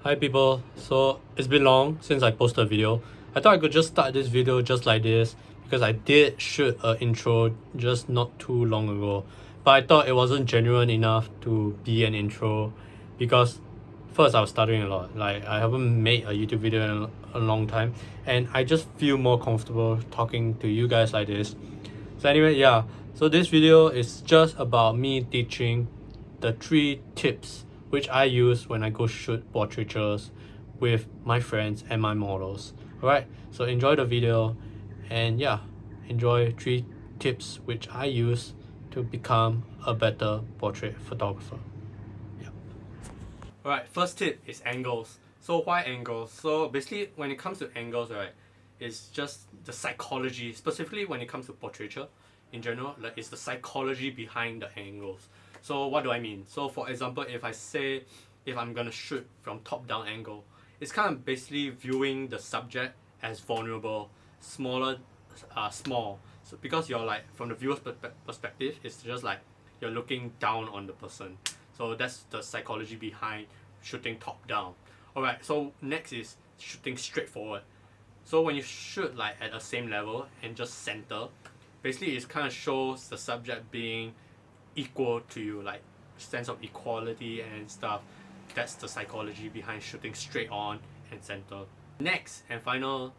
Hi people, so it's been long since I posted a video. I thought I could just start this video just like this because I did shoot an intro just not too long ago, but I thought it wasn't genuine enough to be an intro because first I was stuttering a lot. Like I haven't made a YouTube video in a long time and I just feel more comfortable talking to you guys like this. So anyway, yeah, so this video is just about me teaching the 3 tips which I use when I go shoot portraitures with my friends and my models. Alright, so enjoy the video and yeah, enjoy 3 tips which I use to become a better portrait photographer. Yeah. Alright, first tip is angles. So why angles? So basically when it comes to angles, right, it's just the psychology, specifically when it comes to portraiture in general, like it's the psychology behind the angles. So what do I mean? So for example, if I'm gonna shoot from top down angle, it's kind of basically viewing the subject as vulnerable, small. So because you're like from the viewer's perspective, it's just like you're looking down on the person. So that's the psychology behind shooting top down. Alright, so next is shooting straight forward. So when you shoot like at the same level and just center, basically it kind of shows the subject being equal to you, like sense of equality and stuff. That's the psychology behind shooting straight on and center. Next and final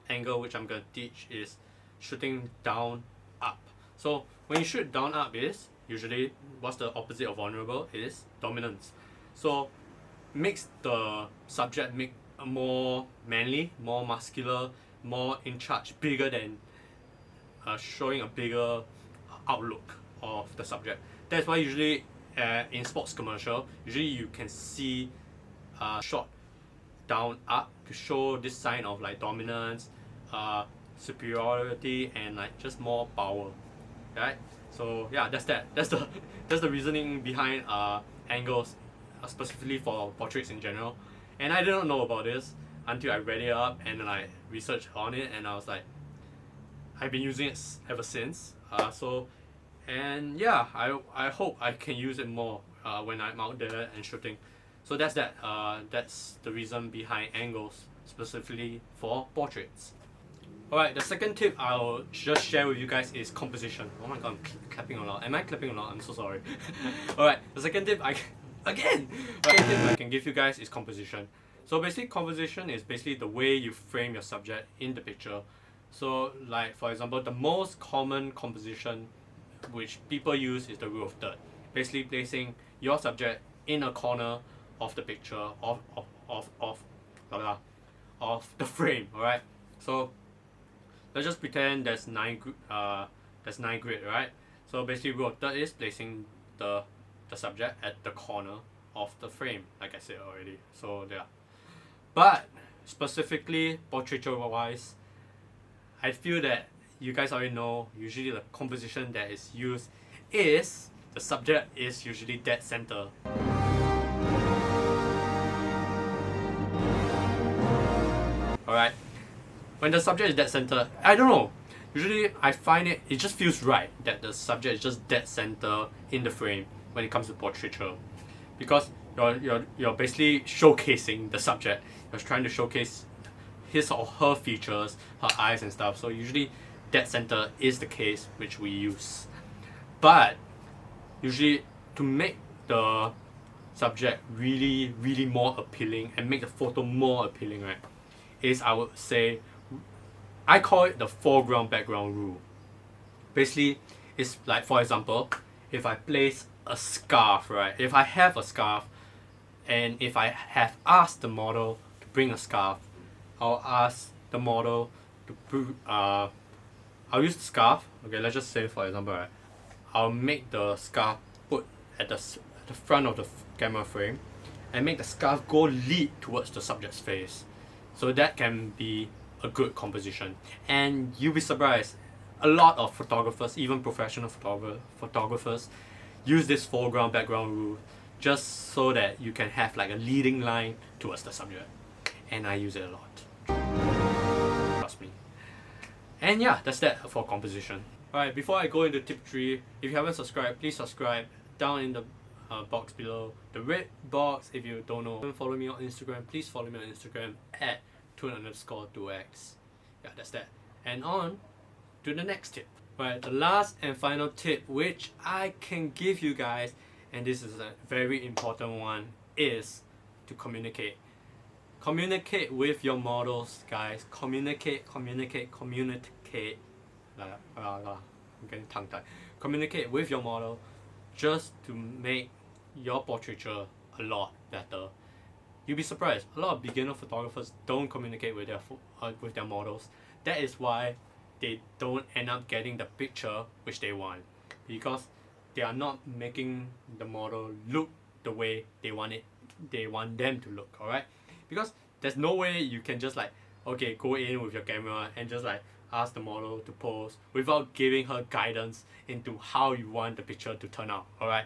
angle which I'm gonna teach is shooting down up. So when you shoot down up is usually what's the opposite of vulnerable is dominance. So makes the subject make more manly, more muscular, more in charge, bigger than showing a bigger outlook of the subject. That's why usually in sports commercial, usually you can see shot down up to show this sign of like dominance, superiority, and like just more power, right? So yeah, that's the reasoning behind angles, specifically for portraits in general. And I didn't know about this until I read it up and then I researched on it, and I was like, I've been using it ever since. And yeah, I hope I can use it more when I'm out there and shooting. So that's that. That's the reason behind angles, specifically for portraits. Alright, the second tip I'll just share with you guys is composition. Oh my god, I'm clapping a lot. Am I clapping a lot? I'm so sorry. Alright, the second tip I can give you guys is composition. So basically composition is basically the way you frame your subject in the picture. So like for example, the most common composition which people use is the rule of third. Basically placing your subject in a corner of the picture of the frame. Alright, so let's just pretend there's 9 grid, right? So basically rule of third is placing the subject at the corner of the frame, like I said already. So yeah, but specifically portraiture wise, I feel that you guys already know usually the composition that is used is the subject is usually dead center. Alright, when the subject is dead center, I don't know, usually I find it just feels right that the subject is just dead center in the frame when it comes to portraiture, because you're basically showcasing the subject. You're trying to showcase his or her features, her eyes and stuff. So usually dead center is the case which we use. But usually to make the subject really more appealing and make the photo more appealing, right, is I would say, I call it the foreground background rule. Basically it's like, for example, if I place a scarf, right, if I have a scarf and if I have asked the model to bring a scarf, I'll ask the model to I'll use the scarf. Okay, let's just say for example, right, I'll make the scarf put at the front of the camera frame and make the scarf go lead towards the subject's face. So that can be a good composition. And you'll be surprised, a lot of photographers, even professional photographers, use this foreground background rule just so that you can have like a leading line towards the subject. And I use it a lot. Trust me. And yeah, that's that for composition. Alright, before I go into tip 3, if you haven't subscribed, please subscribe down in the box below. The red box, if you don't know, follow me on Instagram, please follow me on Instagram at @tune_2x. Yeah, that's that. And on to the next tip. Right, the last and final tip which I can give you guys, and this is a very important one, is to communicate. Communicate with your models, guys. Communicate. I'm getting tongue tied. Communicate with your model just to make your portraiture a lot better. You'll be surprised. A lot of beginner photographers don't communicate with their models. That is why they don't end up getting the picture which they want, because they are not making the model look the way they want them to look. Alright, because there's no way you can just like, okay, go in with your camera and just like ask the model to pose without giving her guidance into how you want the picture to turn out. Alright,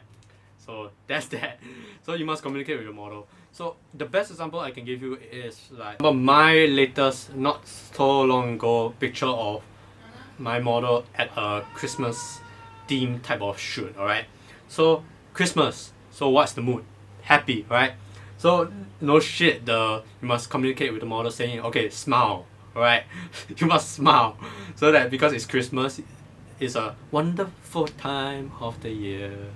so that's that. So you must communicate with your model. So the best example I can give you is like my latest, not so long ago, picture of my model at a Christmas theme type of shoot. Alright, so Christmas, so what's the mood? Happy, right? So no shit, you must communicate with the model saying, okay, smile. Alright, you must smile, so that because it's Christmas, it's a wonderful time of the year.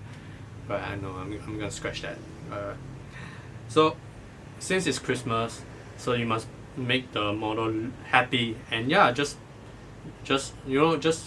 Right, I know, I'm gonna scratch that. So since it's Christmas, so you must make the model happy, and yeah, just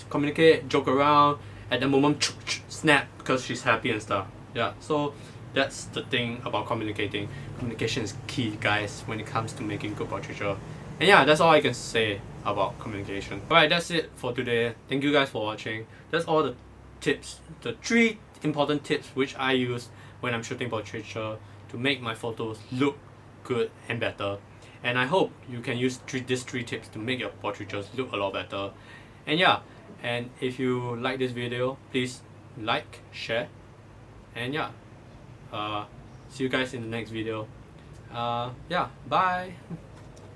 communicate, joke around at the moment, snap because she's happy and stuff. Yeah, so that's the thing about communicating. Communication is key, guys, when it comes to making good portraiture. And yeah, that's all I can say about communication. Alright, that's it for today. Thank you guys for watching. That's all the tips, the 3 important tips which I use when I'm shooting portraiture to make my photos look good and better. And I hope you can use these 3 tips to make your portraitures look a lot better. And yeah, and if you like this video, please like, share, and yeah, see you guys in the next video. Yeah, bye.